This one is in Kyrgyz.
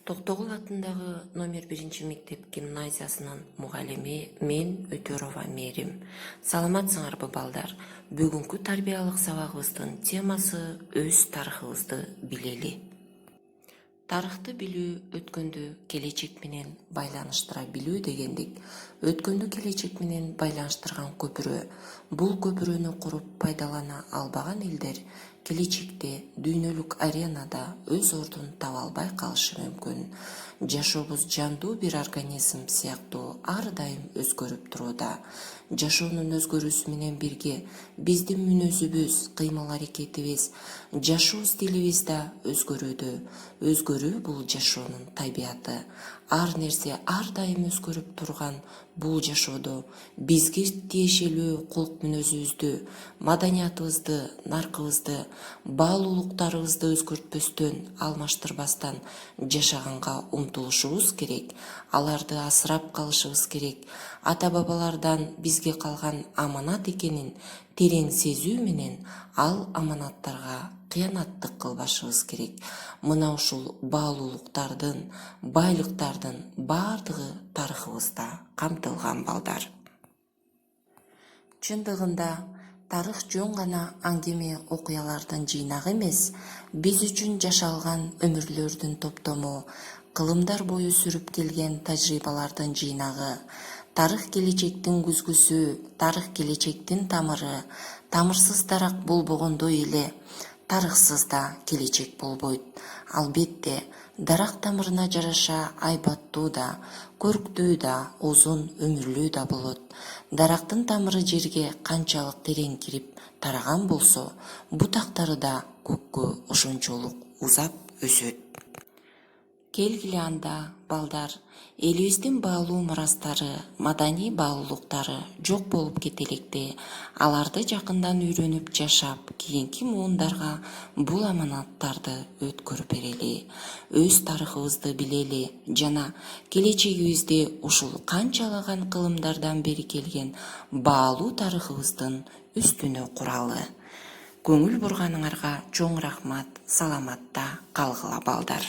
Токтогул атындагы номер 1 мектеп гимназиясынын мугалими мен Өтөрова Мерим. Саламатсыңарбы балдар? Бүгүнкү тарбиялык сабагыбыздын темасы өз тарыхыбызды билели. Тарыхты билүү өткөндү келечек менен байланыштыра билүү дегендик. Өткөндү келечек менен байланыштырган көпүрө. Бул көпүрөнү куруп пайдалана албаган элдер келечекте дүйнөлүк аренада өз ордун таба албай калышы мүмкүн. Жашообуз жандуу бир организм сыяктуу ар дайым өзгөрүп турууда. Жашоонун өзгөрүүсү менен бирге биздин мүнөзүбүз, кыймыл аракетибиз, жашоо стилибиз да өзгөрүүдө. Өзгөрүү бул жашоонун табияты. Ар нерсе ар дайым өзгөрүп турган бул жашоодо бизге тиешелүү кулк мүнөзүбүздү, маданиятыбызды, наркыбызды, баалуулуктарыбызды өзгөртпөстөн, алмаштырбастан жашаганга умтулушубуз керек. Аларды асырап калышыбыз керек. Ата-бабалардан бизге калган аманат экенин терең сезүү менен ал аманаттарга кыянаттык кылбашыбыз керек. Мына ушул баалуулуктардын, байлыктардын баардыгы тарыхыбызда камтылган балдар. Чындыгында тарых жөн гана аңгеме окуялардын жыйнагы эмес, биз үчүн жашалган өмүрлөрдүн топтому, кылымдар бою сүрүп келген тажрыйбалардын жыйнагы. Тарых келечектин күзгүсү, тарых келечектин тамыры. Тамырсыз дарак болбогондой эле, тарыхсыз да келечек болбойт. Албетте, дарак тамырына жараша айбаттуу да, көрктүү да, узун өмүрлүү да болот. Дарактын тамыры жерге канчалык терең кирип тараган болсо, бутактары да көккө ошончолук узап өсөт. Келгиле анда, балдар, элибиздин баалуу мурастары, маданий баалуулуктары жок болуп кете электе, аларды жакындан үйрөнүп жашап, кийинки муундарга бул аманаттарды өткөрүп берели. Өз тарыхыбызды билели жана келечегибизди ушул канчалаган кылымдардан бери келген баалуу тарыхыбыздын үстүнө куралы. Көңүл бурганыңарга чоң рахмат, саламатта калгыла балдар.